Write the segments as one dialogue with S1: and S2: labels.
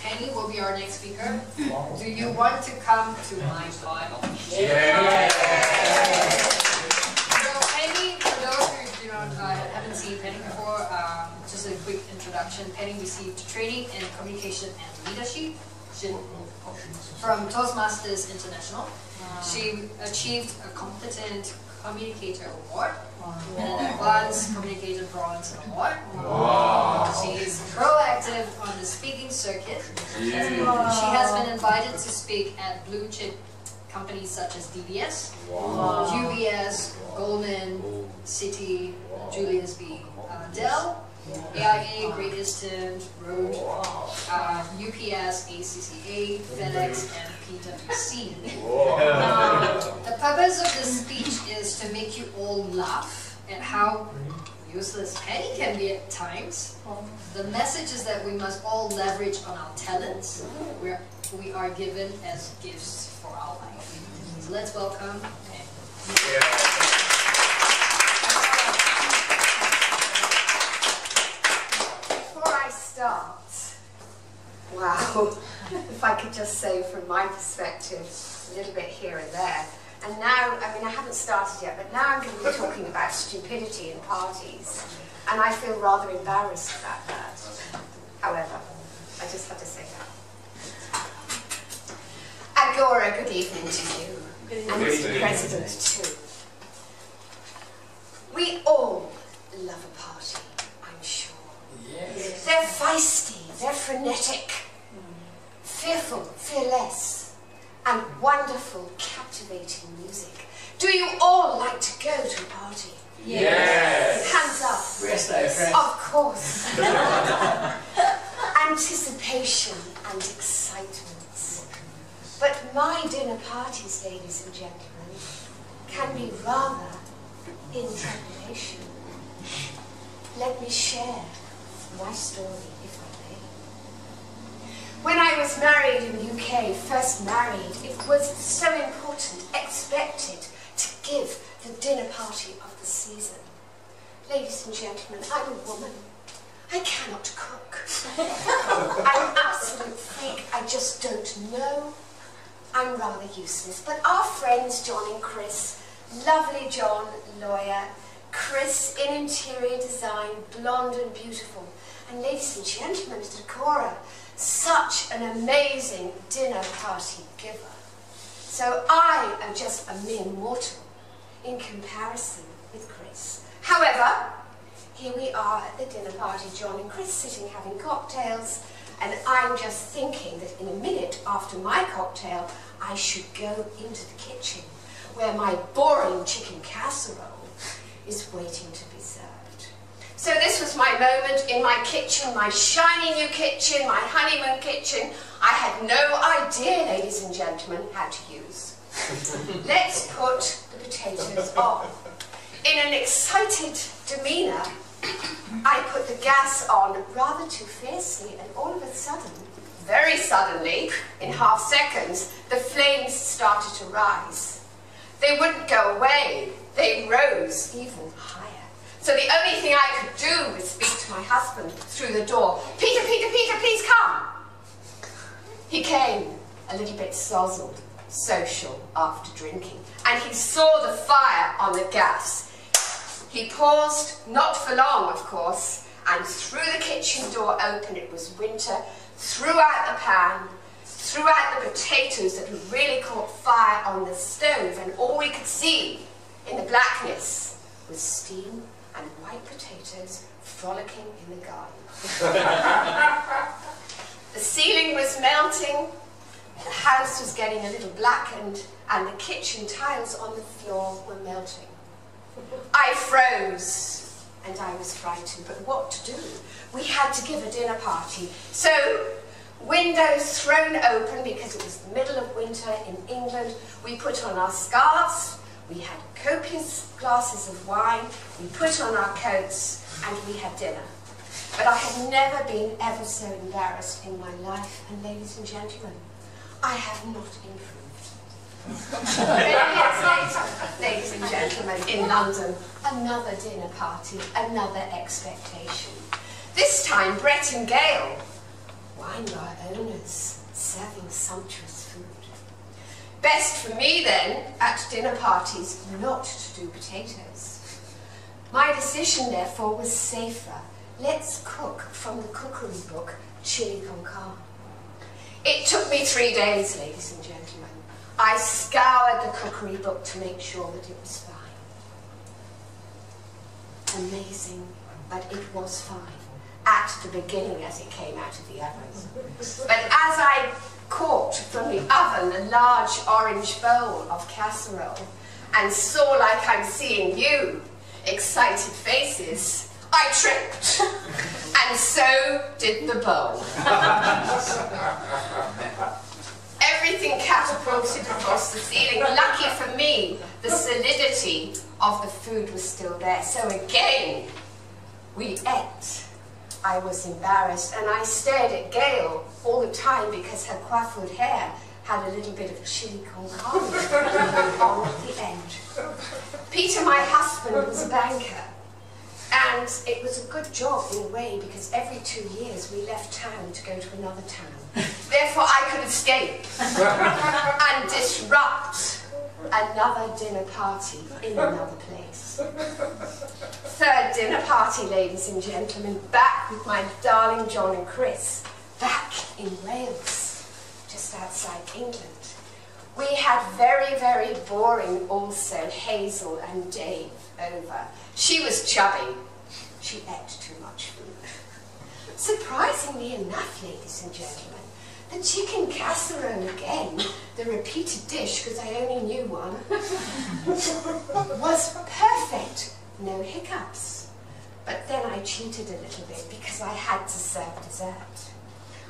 S1: Penny will be our next speaker. Do you want to come to my party?
S2: Yeah.
S1: So Penny, for those who haven't seen Penny before, just a quick introduction. Penny received training in communication and leadership from Toastmasters International. She achieved a competent communicator award and an advanced communicator bronze award. She is proactive on the speaking circuit. She has been invited to speak at blue chip companies such as DBS, UBS, Goldman, Citi, Julius B. Dell, AIA, Great Eastern, Road, UPS, ACCA, FedEx, and PwC. The purpose of this speech is to make you all laugh at how useless Penny can be at times. The message is that we must all leverage on our talents we are given as gifts for our life. So let's welcome Penny.
S3: Start. Wow, if I could just say from my perspective a little bit here and there. And now, I mean, I haven't started yet, but now I'm going to be talking about stupidity in parties, and I feel rather embarrassed about that. However, I just had to say that. Agora, good evening to you, and to the President too. We all love a party, I'm sure. Yes. They're feisty, they're frenetic, fearful, fearless, and wonderful, captivating music. Do you all like to go to a party?
S2: Yes.
S3: Hands up.
S2: Yes.
S3: Of course. Anticipation and excitement. But my dinner parties, ladies and gentlemen, can be rather in trepidation. Let me share my story, if I may. When I was married in the UK, first married, it was so important, expected, to give the dinner party of the season. Ladies and gentlemen, I'm a woman. I cannot cook. I'm an absolute freak. I just don't know. I'm rather useless. But our friends John and Chris, lovely John, lawyer, Chris in interior design, blonde and beautiful, and ladies and gentlemen, Decora, such an amazing dinner party giver. So I am just a mere mortal in comparison with Chris. However, here we are at the dinner party, John and Chris sitting having cocktails, and I'm just thinking that in a minute after my cocktail, I should go into the kitchen where my boring chicken casserole is waiting to be served. So this was my moment in my kitchen, my shiny new kitchen, my honeymoon kitchen. I had no idea, ladies and gentlemen, how to use. Let's put the potatoes on. In an excited demeanour, I put the gas on rather too fiercely, and all of a sudden, very suddenly, in half seconds, the flames started to rise. They wouldn't go away, they rose even higher. So the only thing I could do was speak to my husband through the door. Peter, Peter, Peter, please come. He came, a little bit sozzled, social after drinking, and he saw the fire on the gas. He paused, not for long, of course, and threw the kitchen door open. It was winter. Threw out the pan, threw out the potatoes that had really caught fire on the stove, and all we could see in the blackness was steam and white potatoes frolicking in the garden. The ceiling was melting, the house was getting a little blackened, and the kitchen tiles on the floor were melting. I froze, and I was frightened, but what to do? We had to give a dinner party. So, windows thrown open because it was the middle of winter in England. We put on our scarves, we had copious glasses of wine, we put on our coats, and we had dinner. But I had never been ever so embarrassed in my life, and ladies and gentlemen, I have not improved. Many years later, ladies and gentlemen, in London, another dinner party, another expectation. This time, Brett and Gail, wine bar owners, for me then, at dinner parties, not to do potatoes. My decision, therefore, was safer. Let's cook from the cookery book, chili con carne. It took me 3 days, ladies and gentlemen. I scoured the cookery book to make sure that it was fine. Amazing, but it was fine. At the beginning, as it came out of the oven. But as I caught from the oven a large orange bowl of casserole and saw, like I'm seeing you, excited faces, I tripped. And so did the bowl. Everything catapulted across the ceiling. Lucky for me, the solidity of the food was still there. So again, we ate. I was embarrassed, and I stared at Gail all the time because her coiffured hair had a little bit of chili con carne on the end. Peter, my husband, was a banker, and it was a good job in a way because every 2 years we left town to go to another town. Therefore, I could escape and disrupt another dinner party in another place. Third dinner party, ladies and gentlemen, back with my darling John and Chris, back in Wales, just outside England. We had very, very boring also Hazel and Dave over. She was chubby. She ate too much food. Surprisingly enough, ladies and gentlemen, the chicken casserole again, the repeated dish, because I only knew one, was perfect. No hiccups. But then I cheated a little bit because I had to serve dessert.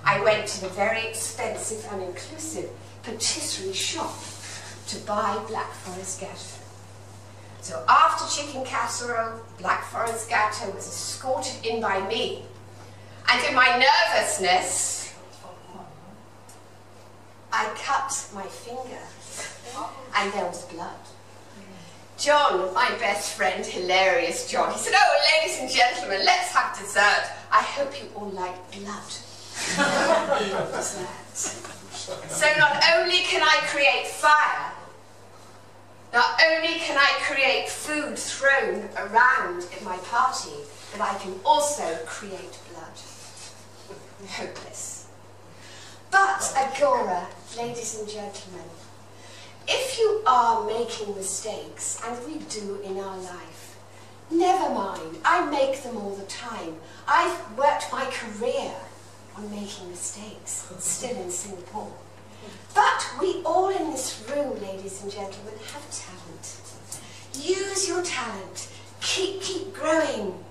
S3: I went to the very expensive and inclusive patisserie shop to buy Black Forest Gatto. So after chicken casserole, Black Forest Gatto was escorted in by me. And in my nervousness, I cut my finger, and there was blood. John, my best friend, hilarious John, he said, "Oh, ladies and gentlemen, let's have dessert. I hope you all like blood." Dessert. So not only can I create fire, not only can I create food thrown around in my party, but I can also create blood. Hopeless. But, Agora, ladies and gentlemen, if you are making mistakes, and we do in our life, never mind, I make them all the time. I've worked my career on making mistakes, still in Singapore. But we all in this room, ladies and gentlemen, have talent. Use your talent. Keep growing.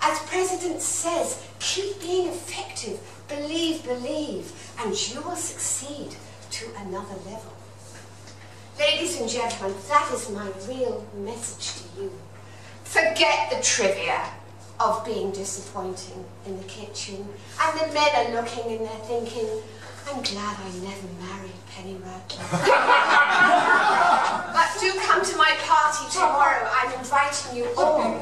S3: As President says, keep being effective. Believe, and you will succeed to another level. Ladies and gentlemen, that is my real message to you. Forget the trivia of being disappointing in the kitchen, and the men are looking and they're thinking, I'm glad I never married Penny Radcliffe. But do come to my party tomorrow. I'm inviting you all.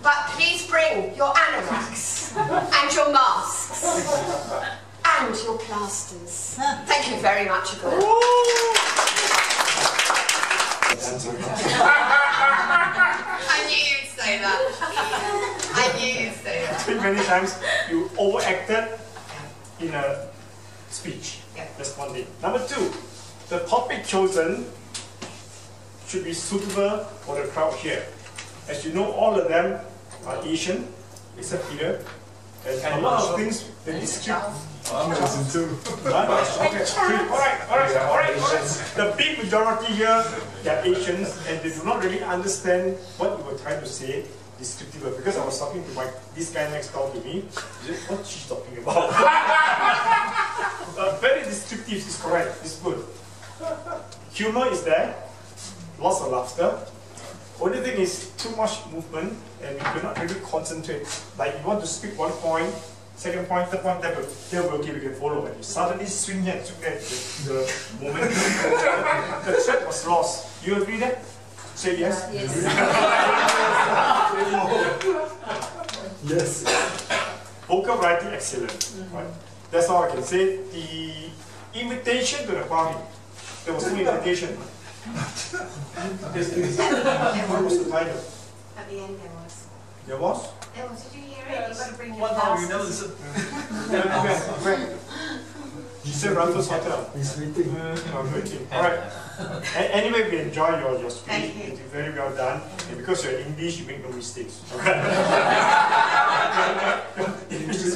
S3: But please bring your anoraks and your masks and your plasters. Thank you very much, Agora. I knew you'd say that. I knew you'd say that.
S4: I think many times you overacted in a speech.
S1: Yeah.
S4: That's one thing. Number two, the topic chosen should be suitable for the crowd here. As you know, all of them are Asian, except Peter. And a lot of things they describe. Okay, alright. The big majority here, they are Asians, and they do not really understand what you were trying to say descriptively. Because I was talking to this guy next door to me, what she's talking about. Very descriptive is correct, it's good. Humor is there, lots of laughter. Only thing is too much movement, and we cannot really concentrate. Like you want to speak one point, second point, third point, then okay, we can follow. And you suddenly swing here, swing there, the moment. The thread was lost. You agree that? Say yes?
S1: Yes.
S4: Yes. Vocal variety, excellent. Right? That's all I can say. The invitation to the party. There was no invitation. What was the title?
S3: At the end there was.
S4: There was?
S3: There was. Did you hear it? You've got to bring your
S2: One time you never
S3: glasses.
S2: listen.
S4: Where? She said Raffles Hotel.
S5: He's waiting.
S4: I'm waiting. Alright. Anyway, we enjoy your speech.
S3: Thank you.
S4: It's very well done. And because you're English, you make no mistakes. Okay? English is